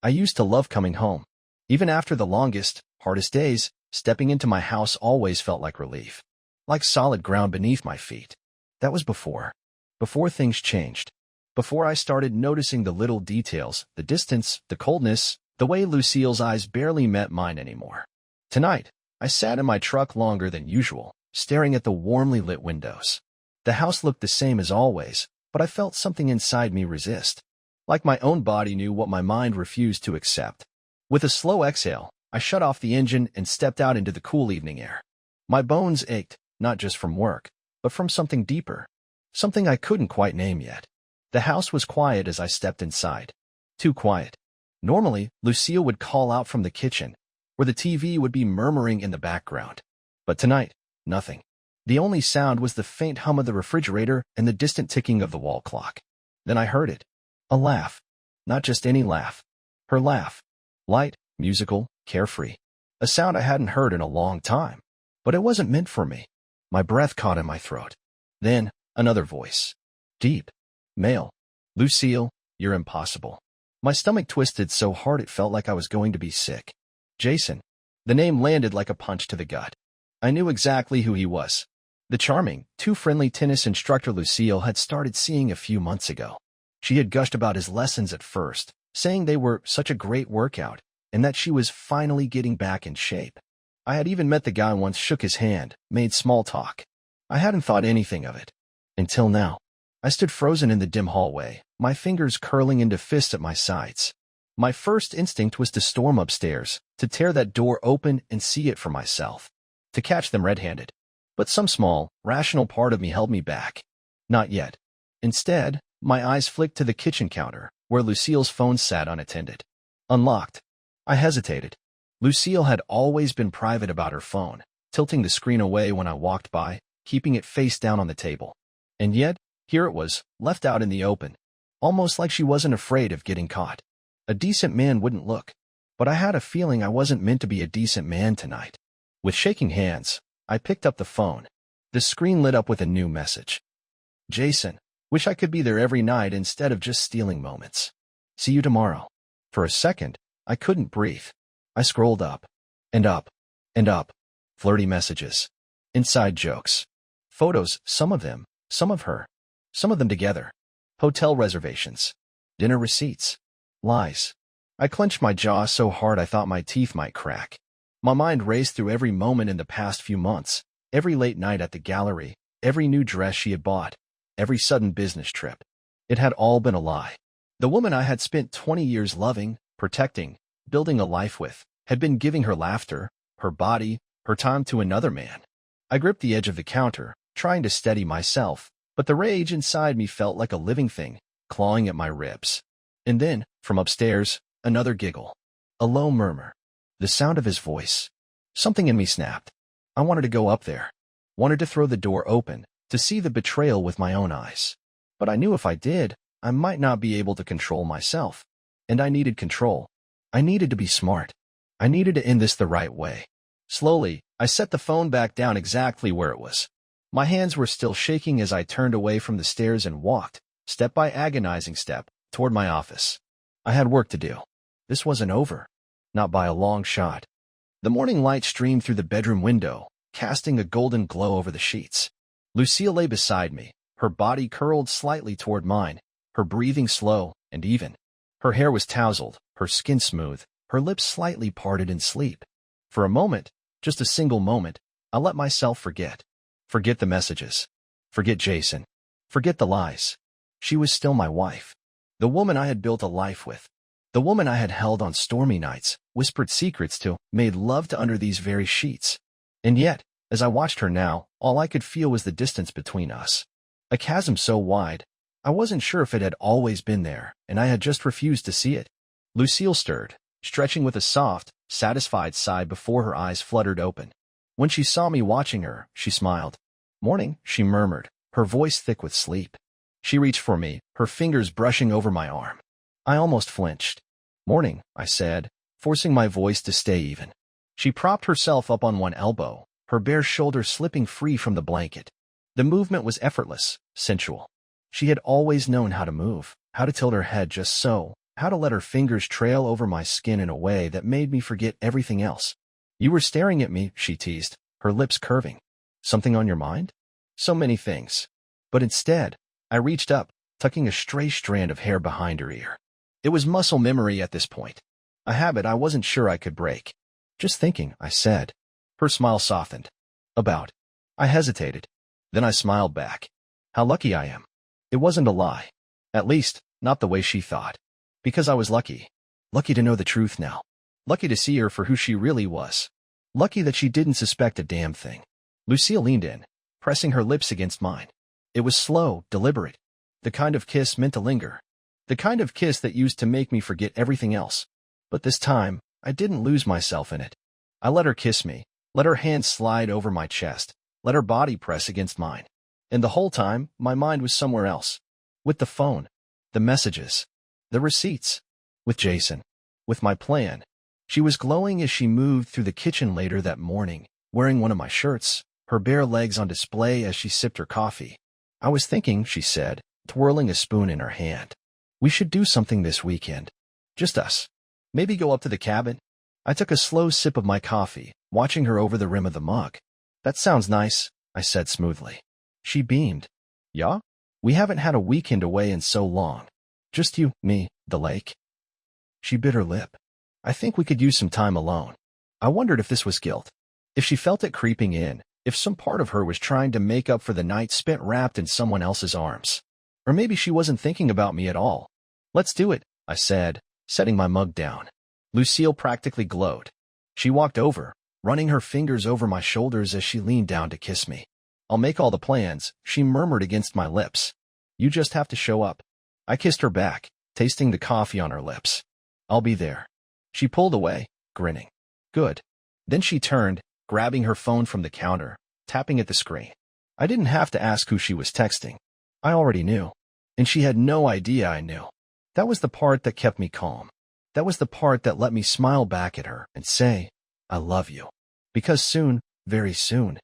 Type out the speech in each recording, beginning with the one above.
I used to love coming home. Even after the longest, hardest days, stepping into my house always felt like relief. Like solid ground beneath my feet. That was before. Before things changed. Before I started noticing the little details, the distance, the coldness, the way Lucille's eyes barely met mine anymore. Tonight, I sat in my truck longer than usual, staring at the warmly lit windows. The house looked the same as always, but I felt something inside me resist. Like my own body knew what my mind refused to accept. With a slow exhale, I shut off the engine and stepped out into the cool evening air. My bones ached, not just from work, but from something deeper. Something I couldn't quite name yet. The house was quiet as I stepped inside. Too quiet. Normally, Lucille would call out from the kitchen, where the TV would be murmuring in the background. But tonight, nothing. The only sound was the faint hum of the refrigerator and the distant ticking of the wall clock. Then I heard it. A laugh. Not just any laugh. Her laugh. Light, musical, carefree. A sound I hadn't heard in a long time. But it wasn't meant for me. My breath caught in my throat. Then, another voice. Deep. Male. Lucille, you're impossible. My stomach twisted so hard it felt like I was going to be sick. Jason. The name landed like a punch to the gut. I knew exactly who he was. The charming, too friendly tennis instructor Lucille had started seeing a few months ago. She had gushed about his lessons at first, saying they were such a great workout, and that she was finally getting back in shape. I had even met the guy once, shook his hand, made small talk. I hadn't thought anything of it. Until now. I stood frozen in the dim hallway, my fingers curling into fists at my sides. My first instinct was to storm upstairs, to tear that door open and see it for myself. To catch them red-handed. But some small, rational part of me held me back. Not yet. Instead, my eyes flicked to the kitchen counter, where Lucille's phone sat unattended. Unlocked. I hesitated. Lucille had always been private about her phone, tilting the screen away when I walked by, keeping it face down on the table. And yet, here it was, left out in the open. Almost like she wasn't afraid of getting caught. A decent man wouldn't look. But I had a feeling I wasn't meant to be a decent man tonight. With shaking hands, I picked up the phone. The screen lit up with a new message. Jason, wish I could be there every night instead of just stealing moments. See you tomorrow. For a second, I couldn't breathe. I scrolled up. And up. And up. Flirty messages. Inside jokes. Photos, some of them, some of her. Some of them together. Hotel reservations. Dinner receipts. Lies. I clenched my jaw so hard I thought my teeth might crack. My mind raced through every moment in the past few months, every late night at the gallery, every new dress she had bought, every sudden business trip. It had all been a lie. The woman I had spent 20 years loving, protecting, building a life with, had been giving her laughter, her body, her time to another man. I gripped the edge of the counter, trying to steady myself, but the rage inside me felt like a living thing, clawing at my ribs. And then, from upstairs, another giggle. A low murmur. The sound of his voice. Something in me snapped. I wanted to go up there. Wanted to throw the door open, to see the betrayal with my own eyes. But I knew if I did, I might not be able to control myself. And I needed control. I needed to be smart. I needed to end this the right way. Slowly, I set the phone back down exactly where it was. My hands were still shaking as I turned away from the stairs and walked, step by agonizing step, toward my office. I had work to do. This wasn't over. Not by a long shot. The morning light streamed through the bedroom window, casting a golden glow over the sheets. Lucille lay beside me, her body curled slightly toward mine, her breathing slow and even. Her hair was tousled, her skin smooth, her lips slightly parted in sleep. For a moment, just a single moment, I let myself forget. Forget the messages. Forget Jason. Forget the lies. She was still my wife. The woman I had built a life with. The woman I had held on stormy nights, whispered secrets to, made love to under these very sheets. And yet, as I watched her now, all I could feel was the distance between us. A chasm so wide, I wasn't sure if it had always been there, and I had just refused to see it. Lucille stirred, stretching with a soft, satisfied sigh before her eyes fluttered open. When she saw me watching her, she smiled. Morning, she murmured, her voice thick with sleep. She reached for me, her fingers brushing over my arm. I almost flinched. Morning, I said, forcing my voice to stay even. She propped herself up on one elbow, her bare shoulder slipping free from the blanket. The movement was effortless, sensual. She had always known how to move, how to tilt her head just so, how to let her fingers trail over my skin in a way that made me forget everything else. You were staring at me, she teased, her lips curving. Something on your mind? So many things. But instead, I reached up, tucking a stray strand of hair behind her ear. It was muscle memory at this point, a habit I wasn't sure I could break. Just thinking, I said. Her smile softened. About. I hesitated. Then I smiled back. How lucky I am. It wasn't a lie. At least, not the way she thought. Because I was lucky. Lucky to know the truth now. Lucky to see her for who she really was. Lucky that she didn't suspect a damn thing. Lucille leaned in, pressing her lips against mine. It was slow, deliberate. The kind of kiss meant to linger. The kind of kiss that used to make me forget everything else. But this time, I didn't lose myself in it. I let her kiss me, let her hand slide over my chest, let her body press against mine. And the whole time, my mind was somewhere else. With the phone, the messages, the receipts, with Jason, with my plan. She was glowing as she moved through the kitchen later that morning, wearing one of my shirts, her bare legs on display as she sipped her coffee. I was thinking, she said, twirling a spoon in her hand. We should do something this weekend. Just us. Maybe go up to the cabin? I took a slow sip of my coffee, watching her over the rim of the mug. That sounds nice, I said smoothly. She beamed. Yeah? We haven't had a weekend away in so long. Just you, me, the lake. She bit her lip. I think we could use some time alone. I wondered if this was guilt. If she felt it creeping in, if some part of her was trying to make up for the night spent wrapped in someone else's arms. Or maybe she wasn't thinking about me at all. Let's do it, I said, setting my mug down. Lucille practically glowed. She walked over, running her fingers over my shoulders as she leaned down to kiss me. I'll make all the plans, she murmured against my lips. You just have to show up. I kissed her back, tasting the coffee on her lips. I'll be there. She pulled away, grinning. Good. Then she turned, grabbing her phone from the counter, tapping at the screen. I didn't have to ask who she was texting. I already knew. And she had no idea I knew. That was the part that kept me calm. That was the part that let me smile back at her and say, I love you. Because soon, very soon,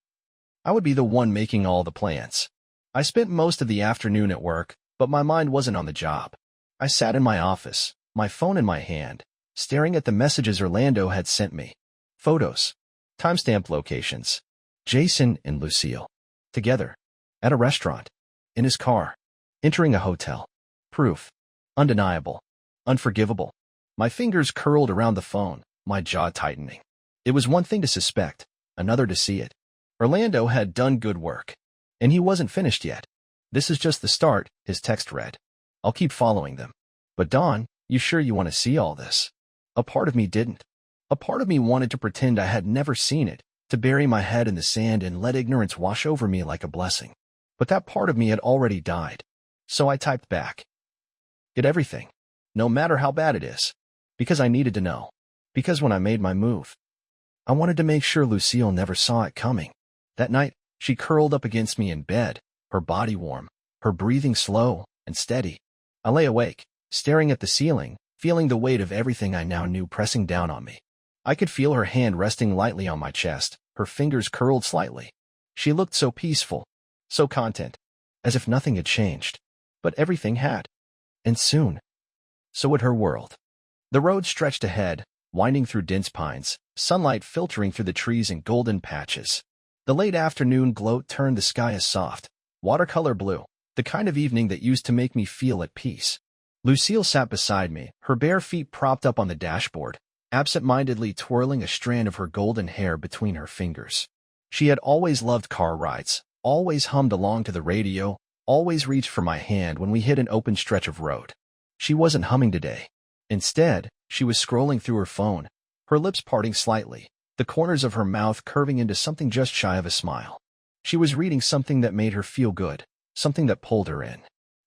I would be the one making all the plans. I spent most of the afternoon at work, but my mind wasn't on the job. I sat in my office, my phone in my hand, staring at the messages Orlando had sent me. Photos. Timestamp locations. Jason and Lucille. Together. At a restaurant. In his car. Entering a hotel. Proof. Undeniable. Unforgivable. My fingers curled around the phone, my jaw tightening. It was one thing to suspect, another to see it. Orlando had done good work. And he wasn't finished yet. This is just the start, his text read. I'll keep following them. But Dawn, you sure you want to see all this? A part of me didn't. A part of me wanted to pretend I had never seen it, to bury my head in the sand and let ignorance wash over me like a blessing. But that part of me had already died. So I typed back. Get everything. No matter how bad it is. Because I needed to know. Because when I made my move, I wanted to make sure Lucille never saw it coming. That night, she curled up against me in bed, her body warm, her breathing slow and steady. I lay awake, staring at the ceiling, feeling the weight of everything I now knew pressing down on me. I could feel her hand resting lightly on my chest, her fingers curled slightly. She looked so peaceful, so content, as if nothing had changed. But everything had. And soon, so would her world. The road stretched ahead, winding through dense pines, sunlight filtering through the trees in golden patches. The late afternoon glow turned the sky a soft, watercolor blue, the kind of evening that used to make me feel at peace. Lucille sat beside me, her bare feet propped up on the dashboard, absent-mindedly twirling a strand of her golden hair between her fingers. She had always loved car rides, always hummed along to the radio, always reached for my hand when we hit an open stretch of road. She wasn't humming today. Instead, she was scrolling through her phone, her lips parting slightly, the corners of her mouth curving into something just shy of a smile. She was reading something that made her feel good, something that pulled her in.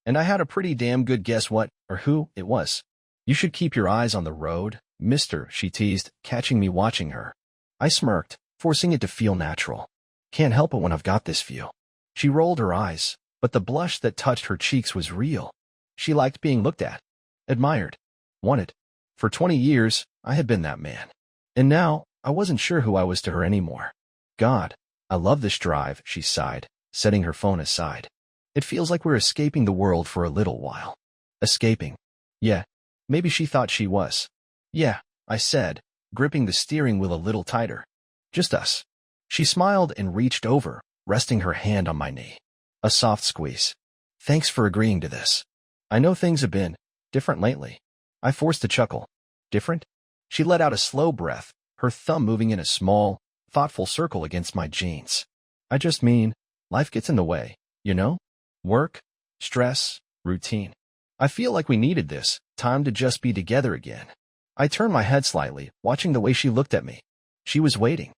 And I had a pretty damn good guess what, or who, it was. You should keep your eyes on the road, mister, she teased, catching me watching her. I smirked, forcing it to feel natural. Can't help it when I've got this view. She rolled her eyes, but the blush that touched her cheeks was real. She liked being looked at, admired, wanted. For 20 years, I had been that man. And now, I wasn't sure who I was to her anymore. God, I love this drive, she sighed, setting her phone aside. It feels like we're escaping the world for a little while. Escaping. Yeah, Maybe she thought she was. Yeah, I said, gripping the steering wheel a little tighter. Just us. She smiled and reached over, resting her hand on my knee. A soft squeeze. Thanks for agreeing to this. I know things have been different lately. I forced a chuckle. Different? She let out a slow breath, her thumb moving in a small, thoughtful circle against my jeans. I just mean, life gets in the way, you know? Work, stress, routine. I feel like we needed this time to just be together again. I turned my head slightly, watching the way she looked at me. She was waiting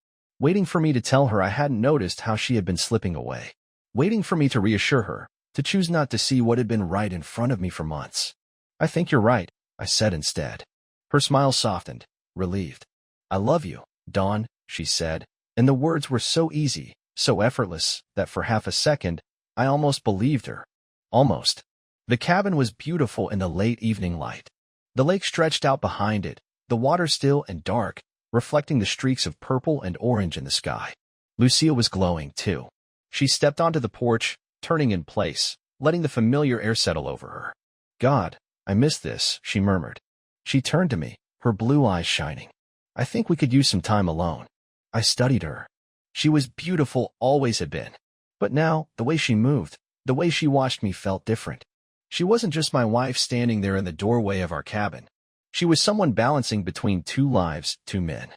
for me to tell her I hadn't noticed how she had been slipping away, waiting for me to reassure her, to choose not to see what had been right in front of me for months. I think you're right, I said instead. Her smile softened, relieved. I love you, Dawn, she said, and the words were so easy, so effortless, that for half a second, I almost believed her. Almost. The cabin was beautiful in the late evening light. The lake stretched out behind it, the water still and dark, reflecting the streaks of purple and orange in the sky. Lucille was glowing, too. She stepped onto the porch, turning in place, letting the familiar air settle over her. God, I miss this, she murmured. She turned to me, her blue eyes shining. I think we could use some time alone. I studied her. She was beautiful, always had been. But now, the way she moved, the way she watched me felt different. She wasn't just my wife standing there in the doorway of our cabin. She was someone balancing between two lives, two men,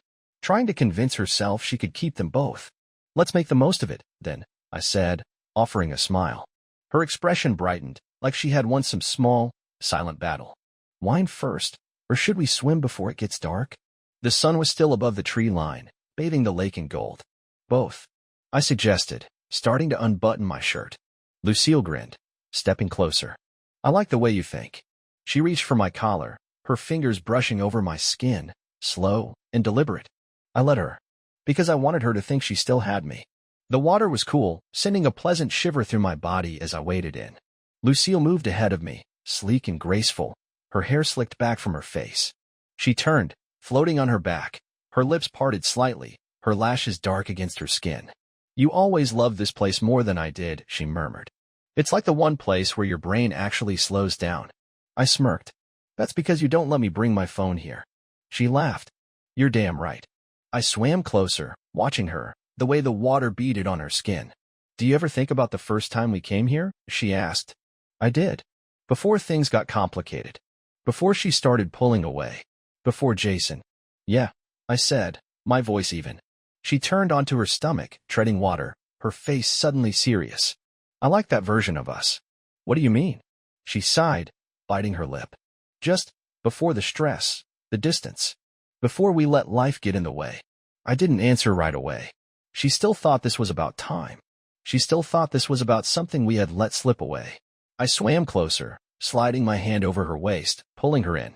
trying to convince herself she could keep them both. Let's make the most of it, then, I said, offering a smile. Her expression brightened, like she had won some small, silent battle. Wine first, or should we swim before it gets dark? The sun was still above the tree line, bathing the lake in gold. Both, I suggested, starting to unbutton my shirt. Lucille grinned, stepping closer. I like the way you think. She reached for my collar, her fingers brushing over my skin, slow and deliberate. I let her, because I wanted her to think she still had me. The water was cool, sending a pleasant shiver through my body as I waded in. Lucille moved ahead of me, sleek and graceful, her hair slicked back from her face. She turned, floating on her back, her lips parted slightly, her lashes dark against her skin. You always loved this place more than I did, she murmured. It's like the one place where your brain actually slows down. I smirked. That's because you don't let me bring my phone here. She laughed. You're damn right. I swam closer, watching her, the way the water beaded on her skin. Do you ever think about the first time we came here? She asked. I did. Before things got complicated. Before she started pulling away. Before Jason. Yeah, I said, my voice even. She turned onto her stomach, treading water, her face suddenly serious. I like that version of us. What do you mean? She sighed, biting her lip. Just before the stress, the distance. Before we let life get in the way. I didn't answer right away. She still thought this was about time. She still thought this was about something we had let slip away. I swam closer, sliding my hand over her waist, pulling her in.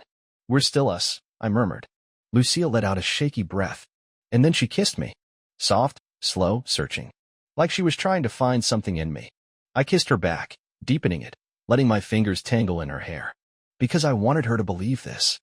We're still us, I murmured. Lucille let out a shaky breath. And then she kissed me. Soft, slow, searching. Like she was trying to find something in me. I kissed her back, deepening it, letting my fingers tangle in her hair. Because I wanted her to believe this.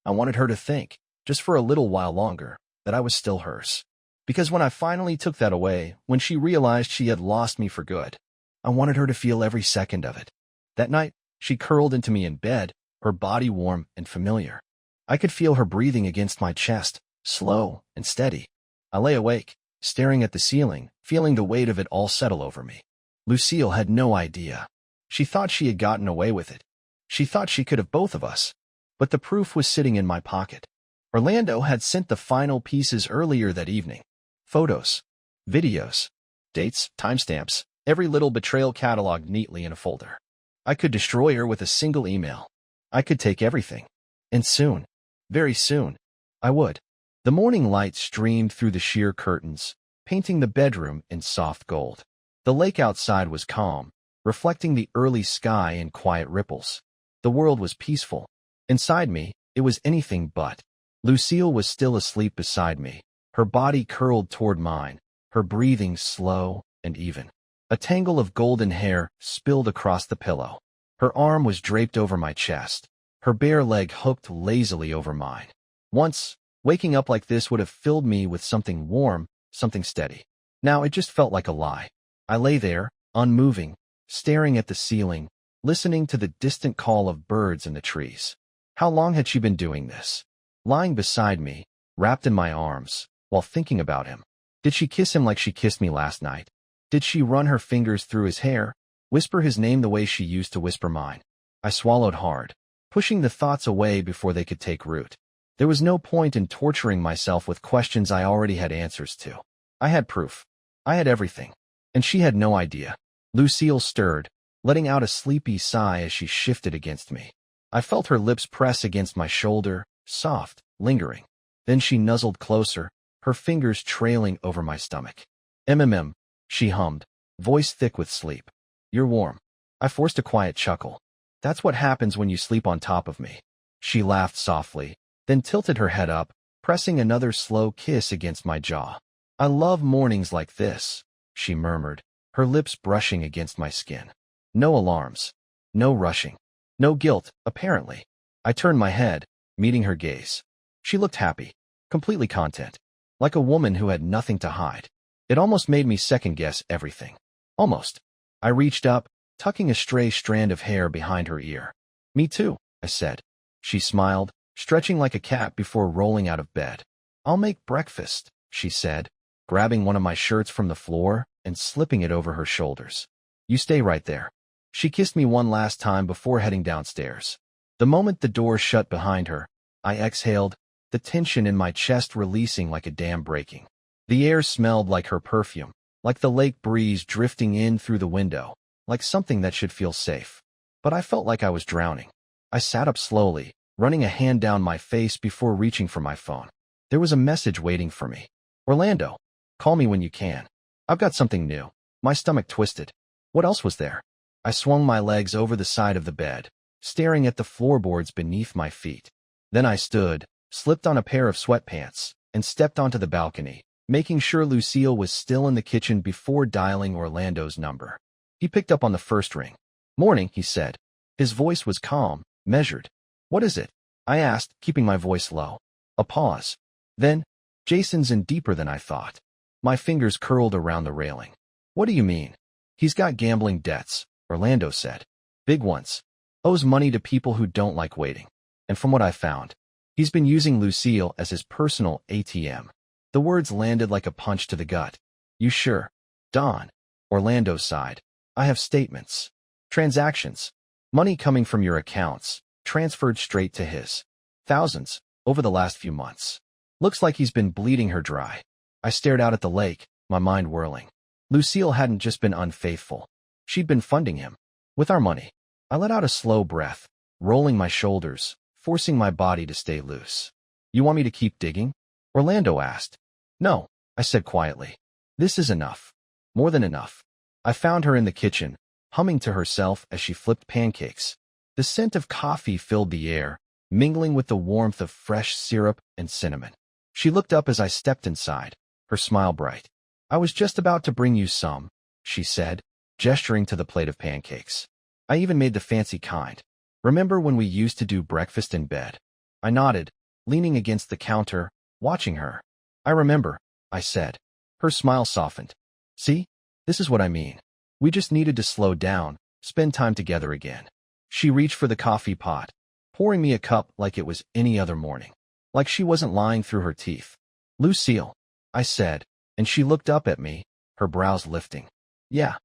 I wanted her to think, just for a little while longer, that I was still hers. Because when I finally took that away, when she realized she had lost me for good, I wanted her to feel every second of it. That night, she curled into me in bed, her body warm and familiar. I could feel her breathing against my chest, slow and steady. I lay awake, staring at the ceiling, feeling the weight of it all settle over me. Lucille had no idea. She thought she had gotten away with it. She thought she could have both of us. But the proof was sitting in my pocket. Orlando had sent the final pieces earlier that evening. Photos, videos, dates, timestamps, every little betrayal cataloged neatly in a folder. I could destroy her with a single email. I could take everything. And soon, very soon, I would. The morning light streamed through the sheer curtains, painting the bedroom in soft gold. The lake outside was calm, reflecting the early sky in quiet ripples. The world was peaceful. Inside me, it was anything but. Lucille was still asleep beside me, her body curled toward mine, her breathing slow and even. A tangle of golden hair spilled across the pillow. Her arm was draped over my chest, her bare leg hooked lazily over mine. Once, waking up like this would have filled me with something warm, something steady. Now it just felt like a lie. I lay there, unmoving, staring at the ceiling, listening to the distant call of birds in the trees. How long had she been doing this? Lying beside me, wrapped in my arms, while thinking about him. Did she kiss him like she kissed me last night? Did she run her fingers through his hair, whisper his name the way she used to whisper mine? I swallowed hard, pushing the thoughts away before they could take root. There was no point in torturing myself with questions I already had answers to. I had proof. I had everything. And she had no idea. Lucille stirred, letting out a sleepy sigh as she shifted against me. I felt her lips press against my shoulder, soft, lingering. Then she nuzzled closer, her fingers trailing over my stomach. "MMM," she hummed, voice thick with sleep. "You're warm." I forced a quiet chuckle. "That's what happens when you sleep on top of me." She laughed softly, then tilted her head up, pressing another slow kiss against my jaw. "I love mornings like this," she murmured, her lips brushing against my skin. No alarms. No rushing. No guilt, apparently. I turned my head, meeting her gaze. She looked happy, completely content, like a woman who had nothing to hide. It almost made me second-guess everything. Almost. I reached up, tucking a stray strand of hair behind her ear. "Me too," I said. She smiled, stretching like a cat before rolling out of bed. "I'll make breakfast," she said, grabbing one of my shirts from the floor and slipping it over her shoulders. "You stay right there." She kissed me one last time before heading downstairs. The moment the door shut behind her, I exhaled, the tension in my chest releasing like a dam breaking. The air smelled like her perfume, like the lake breeze drifting in through the window, like something that should feel safe. But I felt like I was drowning. I sat up slowly, running a hand down my face before reaching for my phone. There was a message waiting for me. "Orlando, call me when you can. I've got something new." My stomach twisted. What else was there? I swung my legs over the side of the bed, staring at the floorboards beneath my feet. Then I stood, slipped on a pair of sweatpants, and stepped onto the balcony, making sure Lucille was still in the kitchen before dialing Orlando's number. He picked up on the first ring. "Morning," he said. His voice was calm, measured. "What is it?" I asked, keeping my voice low. A pause. Then, "Jason's in deeper than I thought." My fingers curled around the railing. "What do you mean?" "He's got gambling debts," Orlando said. "Big ones. Owes money to people who don't like waiting. And from what I found, he's been using Lucille as his personal ATM." The words landed like a punch to the gut. "You sure?" "Don," Orlando sighed. "I have statements. Transactions. Money coming from your accounts, transferred straight to his. Thousands, over the last few months. Looks like he's been bleeding her dry." I stared out at the lake, my mind whirling. Lucille hadn't just been unfaithful. She'd been funding him. With our money. I let out a slow breath, rolling my shoulders, forcing my body to stay loose. "You want me to keep digging?" Orlando asked. "No," I said quietly. "This is enough. More than enough." I found her in the kitchen, humming to herself as she flipped pancakes. The scent of coffee filled the air, mingling with the warmth of fresh syrup and cinnamon. She looked up as I stepped inside, her smile bright. "I was just about to bring you some," she said, gesturing to the plate of pancakes. "I even made the fancy kind. Remember when we used to do breakfast in bed?" I nodded, leaning against the counter, watching her. "I remember," I said. Her smile softened. "See? This is what I mean. We just needed to slow down, spend time together again." She reached for the coffee pot, pouring me a cup like it was any other morning, like she wasn't lying through her teeth. "Lucille," I said, and she looked up at me, her brows lifting. "Yeah."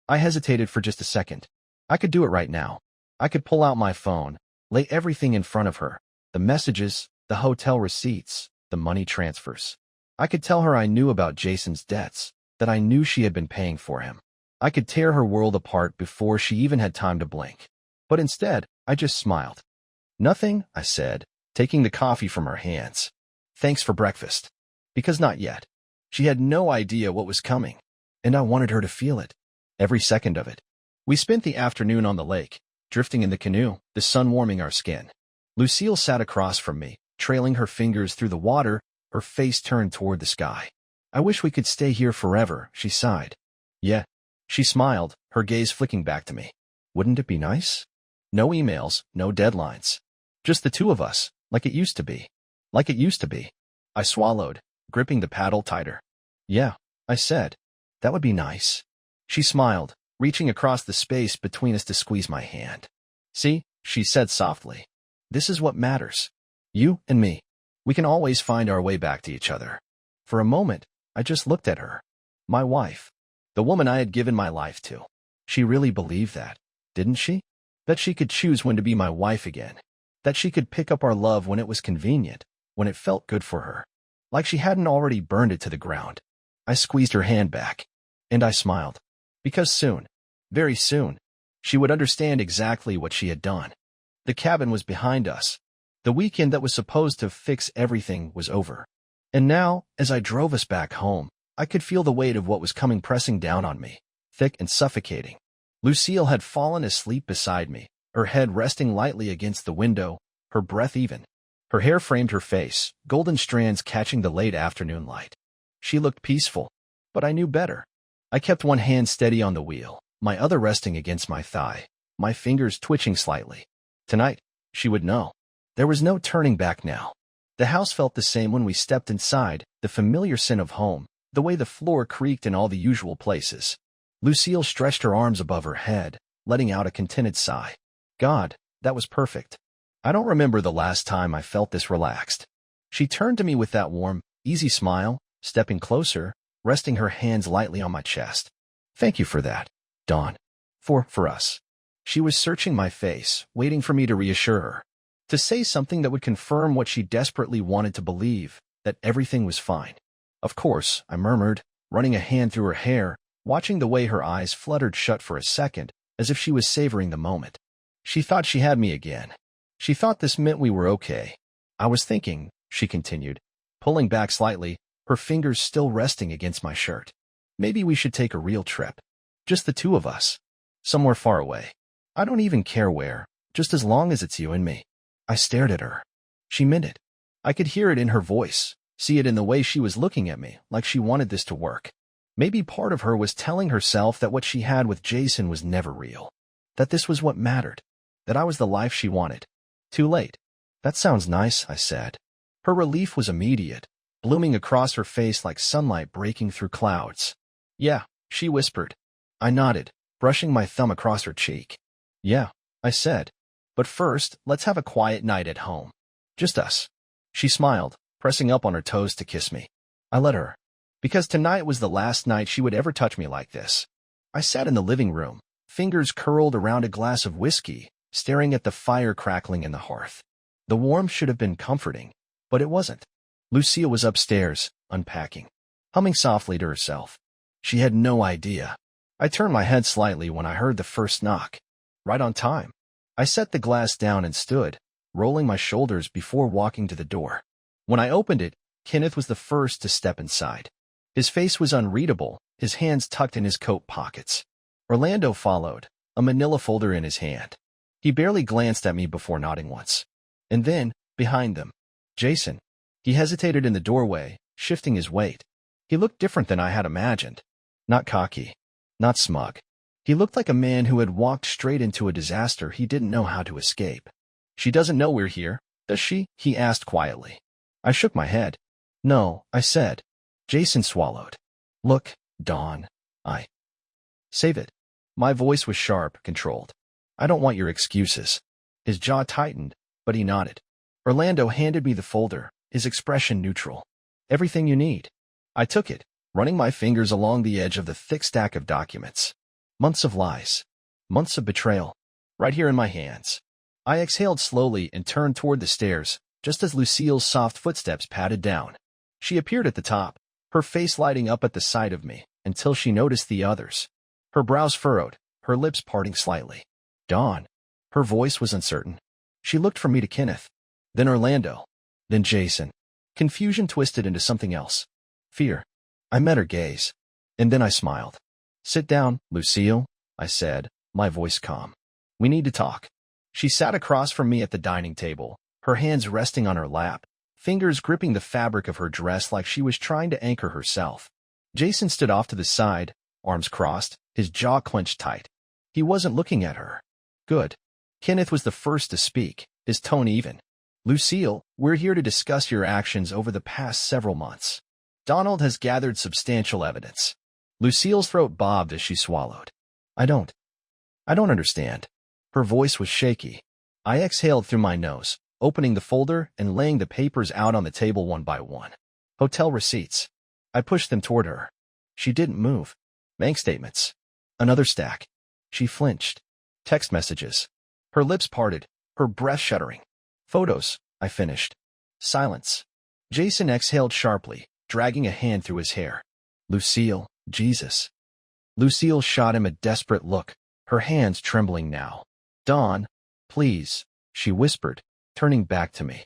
I hesitated for just a second. I could do it right now. I could pull out my phone, lay everything in front of her, the messages, the hotel receipts, the money transfers. I could tell her I knew about Jason's debts, that I knew she had been paying for him. I could tear her world apart before she even had time to blink. But instead, I just smiled. "Nothing," I said, taking the coffee from her hands. "Thanks for breakfast." Because not yet. She had no idea what was coming, and I wanted her to feel it. Every second of it. We spent the afternoon on the lake, drifting in the canoe, the sun warming our skin. Lucille sat across from me, trailing her fingers through the water, her face turned toward the sky. "I wish we could stay here forever," she sighed. "Yeah." She smiled, her gaze flicking back to me. "Wouldn't it be nice? No emails, no deadlines. Just the two of us, like it used to be." Like it used to be. I swallowed, gripping the paddle tighter. "Yeah," I said. "That would be nice." She smiled, reaching across the space between us to squeeze my hand. "See," she said softly. This is what matters. You and me. We can always find our way back to each other. For a moment, I just looked at her. My wife. The woman I had given my life to. She really believed that, didn't she? That she could choose when to be my wife again. That she could pick up our love when it was convenient, when it felt good for her. Like she hadn't already burned it to the ground. I squeezed her hand back. And I smiled. Because soon, very soon, she would understand exactly what she had done. The cabin was behind us. The weekend that was supposed to fix everything was over. And now, as I drove us back home, I could feel the weight of what was coming pressing down on me, thick and suffocating. Lucille had fallen asleep beside me, her head resting lightly against the window, her breath even. Her hair framed her face, golden strands catching the late afternoon light. She looked peaceful, but I knew better. I kept one hand steady on the wheel, my other resting against my thigh, my fingers twitching slightly. Tonight, she would know. There was no turning back now. The house felt the same when we stepped inside, the familiar scent of home, the way the floor creaked in all the usual places. Lucille stretched her arms above her head, letting out a contented sigh. God, that was perfect. I don't remember the last time I felt this relaxed. She turned to me with that warm, easy smile, stepping closer, resting her hands lightly on my chest. Thank you for that, Dawn. For us. She was searching my face, waiting for me to reassure her. To say something that would confirm what she desperately wanted to believe, that everything was fine. Of course, I murmured, running a hand through her hair, watching the way her eyes fluttered shut for a second, as if she was savoring the moment. She thought she had me again. She thought this meant we were okay. I was thinking, she continued, pulling back slightly, her fingers still resting against my shirt. Maybe we should take a real trip. Just the two of us. Somewhere far away. I don't even care where, just as long as it's you and me. I stared at her. She meant it. I could hear it in her voice, see it in the way she was looking at me, like she wanted this to work. Maybe part of her was telling herself that what she had with Jason was never real. That this was what mattered. That I was the life she wanted. Too late. That sounds nice, I said. Her relief was immediate, blooming across her face like sunlight breaking through clouds. Yeah, she whispered. I nodded, brushing my thumb across her cheek. Yeah, I said. But first, let's have a quiet night at home. Just us. She smiled, pressing up on her toes to kiss me. I let her. Because tonight was the last night she would ever touch me like this. I sat in the living room, fingers curled around a glass of whiskey, staring at the fire crackling in the hearth. The warmth should have been comforting, but it wasn't. Lucille was upstairs, unpacking, humming softly to herself. She had no idea. I turned my head slightly when I heard the first knock. Right on time. I set the glass down and stood, rolling my shoulders before walking to the door. When I opened it, Kenneth was the first to step inside. His face was unreadable, his hands tucked in his coat pockets. Orlando followed, a manila folder in his hand. He barely glanced at me before nodding once. And then, behind them, Jason. He hesitated in the doorway, shifting his weight. He looked different than I had imagined. Not cocky. Not smug. He looked like a man who had walked straight into a disaster he didn't know how to escape. She doesn't know we're here, does she? He asked quietly. I shook my head. No, I said. Jason swallowed. Look, Dawn. Save it. My voice was sharp, controlled. I don't want your excuses. His jaw tightened, but he nodded. Orlando handed me the folder, his expression neutral. Everything you need. I took it, running my fingers along the edge of the thick stack of documents. Months of lies. Months of betrayal. Right here in my hands. I exhaled slowly and turned toward the stairs, just as Lucille's soft footsteps padded down. She appeared at the top, her face lighting up at the sight of me, until she noticed the others. Her brows furrowed, her lips parting slightly. Dawn. Her voice was uncertain. She looked from me to Kenneth. Then Orlando. Then Jason. Confusion twisted into something else. Fear. I met her gaze. And then I smiled. Sit down, Lucille, I said, my voice calm. We need to talk. She sat across from me at the dining table, her hands resting on her lap, fingers gripping the fabric of her dress like she was trying to anchor herself. Jason stood off to the side, arms crossed, his jaw clenched tight. He wasn't looking at her. Good. Kenneth was the first to speak, his tone even. Lucille, we're here to discuss your actions over the past several months. Donald has gathered substantial evidence. Lucille's throat bobbed as she swallowed. I don't understand. Her voice was shaky. I exhaled through my nose, opening the folder and laying the papers out on the table one by one. Hotel receipts. I pushed them toward her. She didn't move. Bank statements. Another stack. She flinched. Text messages. Her lips parted, her breath shuddering. Photos, I finished. Silence. Jason exhaled sharply, dragging a hand through his hair. Lucille, Jesus. Lucille shot him a desperate look, her hands trembling now. Dawn, please, she whispered, turning back to me.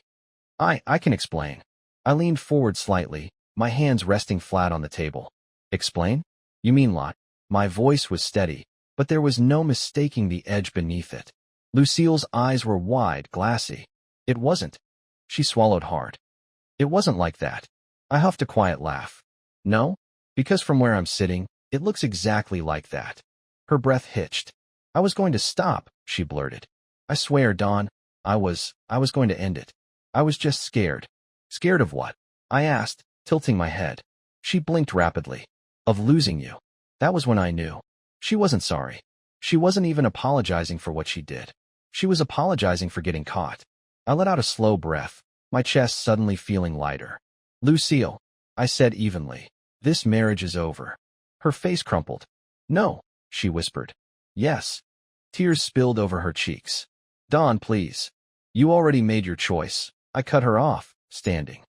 I can explain. I leaned forward slightly, my hands resting flat on the table. Explain? You mean lot? My voice was steady, but there was no mistaking the edge beneath it. Lucille's eyes were wide, glassy. It wasn't. She swallowed hard. It wasn't like that. I huffed a quiet laugh. No? Because from where I'm sitting, it looks exactly like that. Her breath hitched. I was going to stop, she blurted. I swear, Dawn, I was going to end it. I was just scared. Scared of what? I asked, tilting my head. She blinked rapidly. Of losing you. That was when I knew. She wasn't sorry. She wasn't even apologizing for what she did. She was apologizing for getting caught. I let out a slow breath, my chest suddenly feeling lighter. Lucille, I said evenly, this marriage is over. Her face crumpled. No, she whispered. Yes. Tears spilled over her cheeks. Dawn, please. You already made your choice. I cut her off, standing.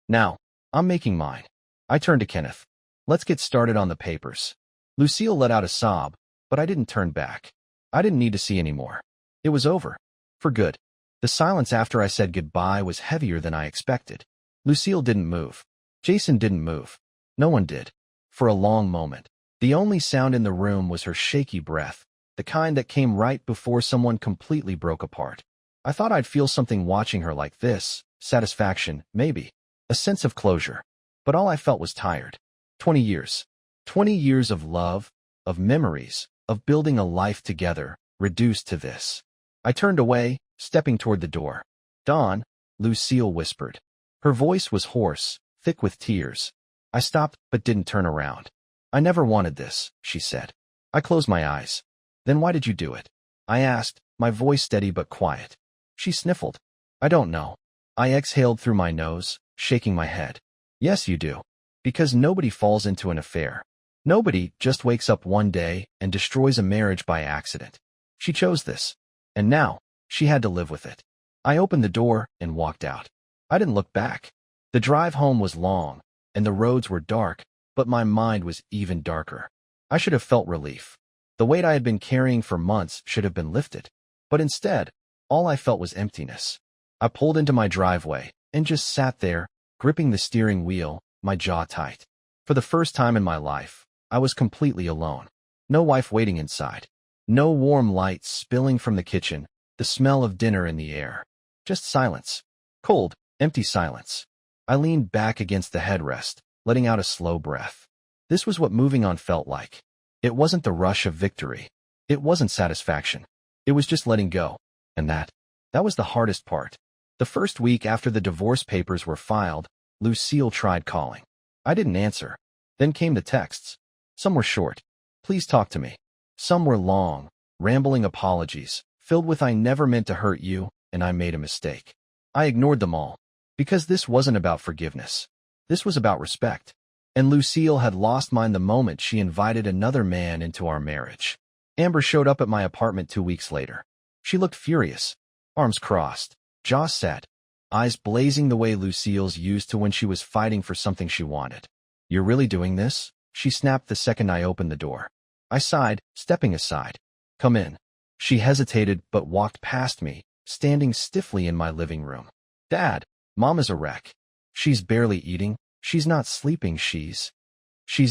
Now, I'm making mine. I turned to Kenneth. Let's get started on the papers. Lucille let out a sob, but I didn't turn back. I didn't need to see any more. It was over. For good. The silence after I said goodbye was heavier than I expected. Lucille didn't move. Jason didn't move. No one did. For a long moment. The only sound in the room was her shaky breath, the kind that came right before someone completely broke apart. I thought I'd feel something watching her like this, satisfaction, maybe, a sense of closure. But all I felt was tired. 20 years. 20 years of love, of memories, of building a life together, reduced to this. I turned away, stepping toward the door. Dawn, Lucille whispered. Her voice was hoarse, thick with tears. I stopped but didn't turn around. I never wanted this, she said. I closed my eyes. Then why did you do it? I asked, my voice steady but quiet. She sniffled. I don't know. I exhaled through my nose, shaking my head. Yes, you do. Because nobody falls into an affair. Nobody just wakes up one day and destroys a marriage by accident. She chose this. And now, she had to live with it. I opened the door and walked out. I didn't look back. The drive home was long, and the roads were dark, but my mind was even darker. I should have felt relief. The weight I had been carrying for months should have been lifted. But instead, all I felt was emptiness. I pulled into my driveway and just sat there, gripping the steering wheel, my jaw tight. For the first time in my life, I was completely alone. No wife waiting inside. No warm lights spilling from the kitchen, the smell of dinner in the air. Just silence. Cold, empty silence. I leaned back against the headrest, letting out a slow breath. This was what moving on felt like. It wasn't the rush of victory. It wasn't satisfaction. It was just letting go. And that was the hardest part. The first week after the divorce papers were filed, Lucille tried calling. I didn't answer. Then came the texts. Some were short. Please talk to me. Some were long, rambling apologies, filled with I never meant to hurt you, and I made a mistake. I ignored them all, because this wasn't about forgiveness. This was about respect. And Lucille had lost mine the moment she invited another man into our marriage. Amber showed up at my apartment 2 weeks later. She looked furious, arms crossed, jaw set, eyes blazing the way Lucille's used to when she was fighting for something she wanted. You're really doing this? She snapped the second I opened the door. I sighed, stepping aside. Come in. She hesitated but walked past me, standing stiffly in my living room. Dad, Mom is a wreck. She's barely eating. She's not sleeping. She's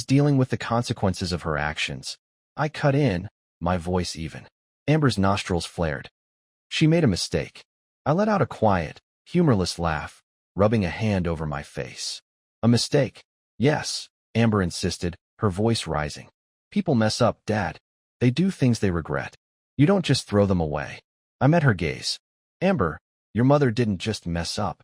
dealing with the consequences of her actions. I cut in, my voice even. Amber's nostrils flared. She made a mistake. I let out a quiet, humorless laugh, rubbing a hand over my face. A mistake? Yes, Amber insisted, her voice rising. People mess up, Dad. They do things they regret. You don't just throw them away. I met her gaze. Amber, your mother didn't just mess up.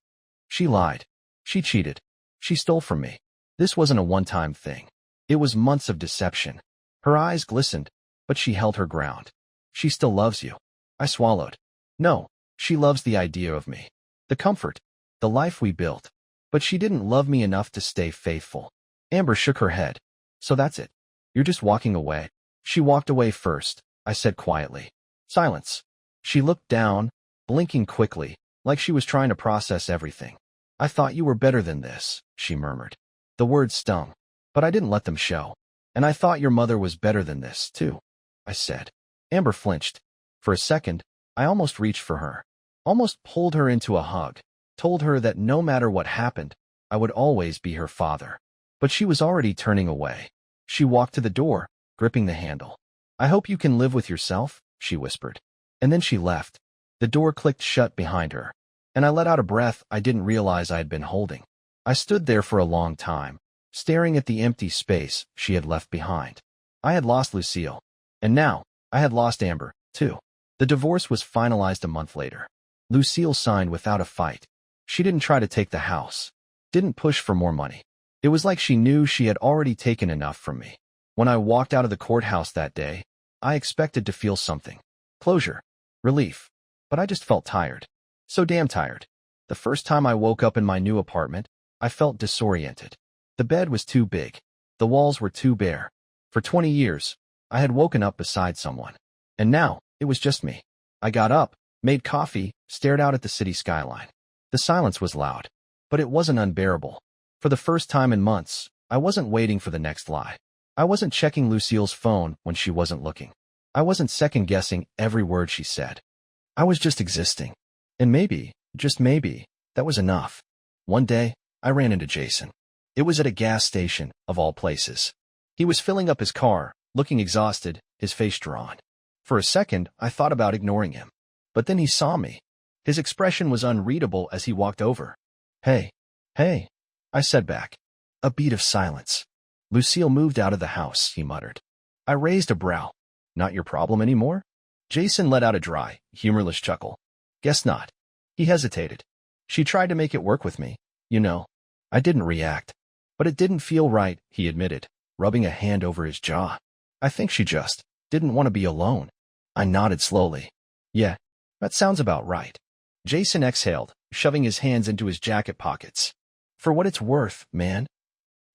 She lied. She cheated. She stole from me. This wasn't a one-time thing. It was months of deception. Her eyes glistened, but she held her ground. She still loves you. I swallowed. No, She loves the idea of me, the comfort, the life we built. But she didn't love me enough to stay faithful. Amber shook her head. So that's it. You're just walking away. She walked away first, I said quietly. Silence. She looked down, blinking quickly, like she was trying to process everything. I thought you were better than this, she murmured. The words stung, but I didn't let them show. And I thought your mother was better than this, too, I said. Amber flinched. For a second, I almost reached for her, almost pulled her into a hug, told her that no matter what happened, I would always be her father. But she was already turning away. She walked to the door, gripping the handle. I hope you can live with yourself, she whispered. And then she left. The door clicked shut behind her, and I let out a breath I didn't realize I had been holding. I stood there for a long time, staring at the empty space she had left behind. I had lost Lucille, and now I had lost Amber, too. The divorce was finalized a month later. Lucille signed without a fight. She didn't try to take the house, didn't push for more money. It was like she knew she had already taken enough from me. When I walked out of the courthouse that day, I expected to feel something. Closure. Relief. But I just felt tired. So damn tired. The first time I woke up in my new apartment, I felt disoriented. The bed was too big. The walls were too bare. For 20 years, I had woken up beside someone. And now, it was just me. I got up, made coffee, stared out at the city skyline. The silence was loud, but it wasn't unbearable. For the first time in months, I wasn't waiting for the next lie. I wasn't checking Lucille's phone when she wasn't looking. I wasn't second-guessing every word she said. I was just existing. And maybe, just maybe, that was enough. One day, I ran into Jason. It was at a gas station, of all places. He was filling up his car, looking exhausted, his face drawn. For a second, I thought about ignoring him. But then he saw me. His expression was unreadable as he walked over. Hey, I said back. A beat of silence. Lucille moved out of the house, he muttered. I raised a brow. Not your problem anymore? Jason let out a dry, humorless chuckle. Guess not. He hesitated. She tried to make it work with me, you know. I didn't react. But it didn't feel right, he admitted, rubbing a hand over his jaw. I think she just didn't want to be alone. I nodded slowly. Yeah, that sounds about right. Jason exhaled, shoving his hands into his jacket pockets. For what it's worth, man.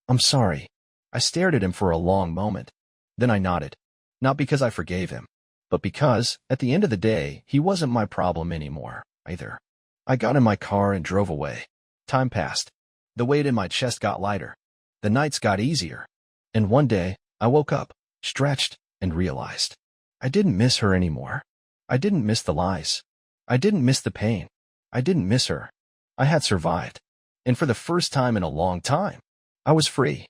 I'm sorry. I stared at him for a long moment. Then I nodded. Not because I forgave him, but because, at the end of the day, he wasn't my problem anymore, either. I got in my car and drove away. Time passed. The weight in my chest got lighter. The nights got easier. And one day, I woke up, stretched, and realized. I didn't miss her anymore. I didn't miss the lies. I didn't miss the pain. I didn't miss her. I had survived. And for the first time in a long time, I was free.